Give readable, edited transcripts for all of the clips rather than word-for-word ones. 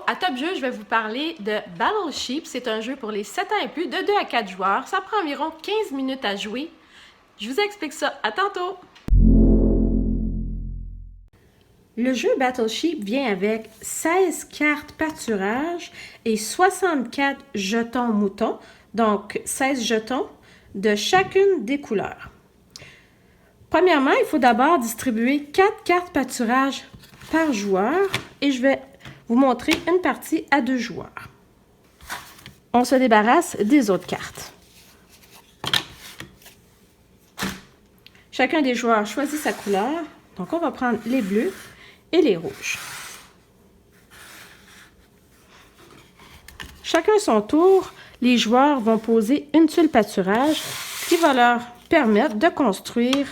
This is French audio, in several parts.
à Top Jeu, je vais vous parler de Battleship. C'est un jeu pour les 7 ans et plus, de 2 à 4 joueurs. Ça prend environ 15 minutes à jouer. Je vous explique ça. À tantôt! Le jeu Battleship vient avec 16 cartes pâturage et 64 jetons moutons, donc 16 jetons de chacune des couleurs. Premièrement, il faut d'abord distribuer 4 cartes pâturage par joueur et je vais vous montrer une partie à 2 joueurs. On se débarrasse des autres cartes. Chacun des joueurs choisit sa couleur. Donc, on va prendre les bleus et les rouges. Chacun son tour, les joueurs vont poser une tuile pâturage qui va leur permettre de construire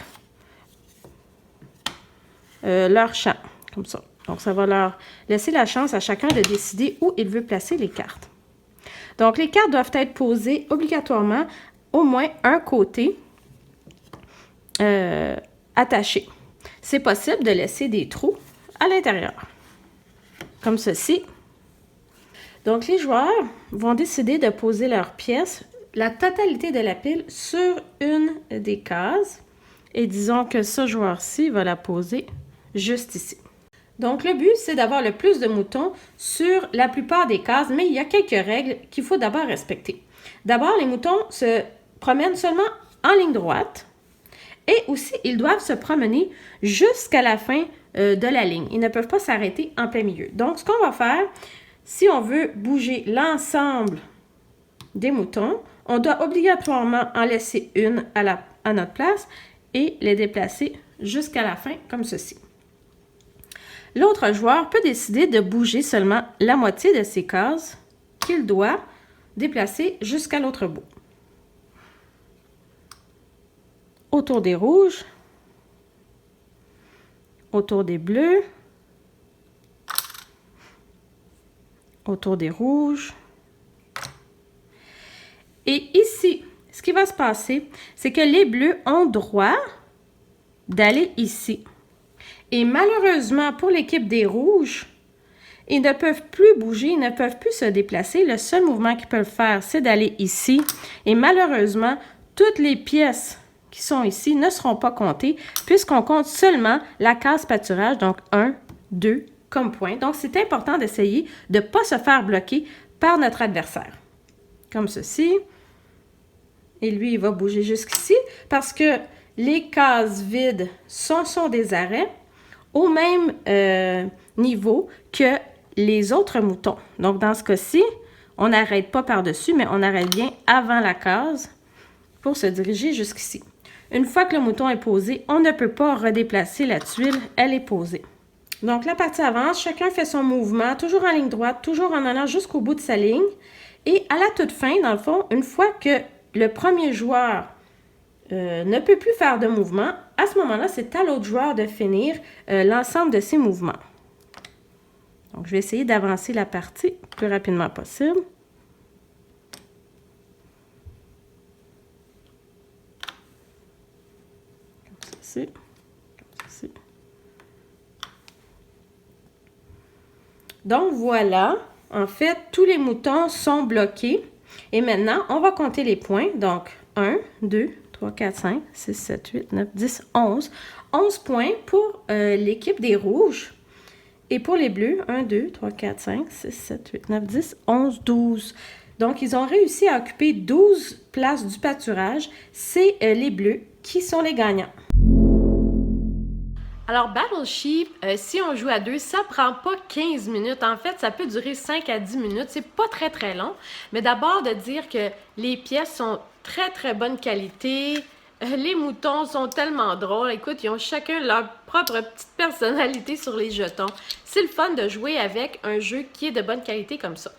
leur champ, comme ça. Donc, ça va leur laisser la chance à chacun de décider où il veut placer les cartes. Donc, les cartes doivent être posées obligatoirement au moins un côté attaché. C'est possible de laisser des trous à l'intérieur, comme ceci. Donc, les joueurs vont décider de poser leurs pièces, la totalité de la pile, sur une des cases. Et disons que ce joueur-ci va la poser juste ici. Donc, le but, c'est d'avoir le plus de moutons sur la plupart des cases, mais il y a quelques règles qu'il faut d'abord respecter. D'abord, les moutons se promènent seulement en ligne droite et aussi, ils doivent se promener jusqu'à la fin de la ligne. Ils ne peuvent pas s'arrêter en plein milieu. Donc, ce qu'on va faire, si on veut bouger l'ensemble des moutons, on doit obligatoirement en laisser une à notre place et les déplacer jusqu'à la fin, comme ceci. L'autre joueur peut décider de bouger seulement la moitié de ces cases qu'il doit déplacer jusqu'à l'autre bout. Autour des rouges, autour des bleus, autour des rouges. Et ici, ce qui va se passer, c'est que les bleus ont droit d'aller ici. Et malheureusement, pour l'équipe des rouges, ils ne peuvent plus bouger, ils ne peuvent plus se déplacer. Le seul mouvement qu'ils peuvent faire, c'est d'aller ici. Et malheureusement, toutes les pièces qui sont ici ne seront pas comptées puisqu'on compte seulement la case pâturage, donc 1, 2 comme point. Donc, c'est important d'essayer de ne pas se faire bloquer par notre adversaire. Comme ceci. Et lui, il va bouger jusqu'ici parce que les cases vides sont des arrêts au même niveau que les autres moutons. Donc, dans ce cas-ci, on n'arrête pas par-dessus, mais on arrête bien avant la case pour se diriger jusqu'ici. Une fois que le mouton est posé, on ne peut pas redéplacer la tuile, elle est posée. Donc, la partie avance, chacun fait son mouvement, toujours en ligne droite, toujours en allant jusqu'au bout de sa ligne. Et à la toute fin, dans le fond, une fois que le premier joueur ne peut plus faire de mouvement, à ce moment-là, c'est à l'autre joueur de finir l'ensemble de ses mouvements. Donc, je vais essayer d'avancer la partie le plus rapidement possible. Comme ceci. Comme ceci. Donc, voilà. En fait, tous les moutons sont bloqués. Et maintenant, on va compter les points. Donc, 1, 2, 3, 4, 5, 6, 7, 8, 9, 10, 11. 11 points pour l'équipe des rouges. Et pour les bleus, 1, 2, 3, 4, 5, 6, 7, 8, 9, 10, 11, 12. Donc, ils ont réussi à occuper 12 places du pâturage. C'est les bleus qui sont les gagnants. Alors, Battleship, si on joue à 2, ça prend pas 15 minutes. En fait, ça peut durer 5 à 10 minutes. C'est pas très, très long. Mais d'abord, de dire que les pièces sont très, très bonne qualité. Les moutons sont tellement drôles. Écoute, ils ont chacun leur propre petite personnalité sur les jetons. C'est le fun de jouer avec un jeu qui est de bonne qualité comme ça.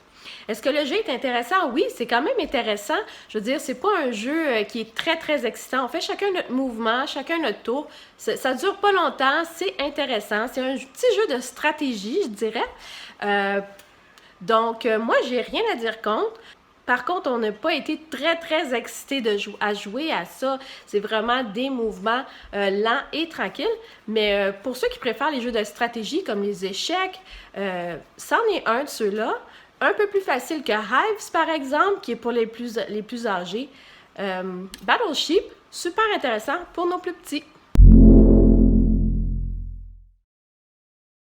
Est-ce que le jeu est intéressant? Oui, c'est quand même intéressant. Je veux dire, c'est pas un jeu qui est très, très excitant. On fait chacun notre mouvement, chacun notre tour. Ça dure pas longtemps, c'est intéressant. C'est un petit jeu de stratégie, je dirais. Donc, moi, j'ai rien à dire contre. Par contre, on n'a pas été très excités à jouer à ça. C'est vraiment des mouvements lents et tranquilles. Mais pour ceux qui préfèrent les jeux de stratégie comme les échecs, c'en est un de ceux-là. Un peu plus facile que Hives, par exemple, qui est pour les plus âgés. Battleship, super intéressant pour nos plus petits.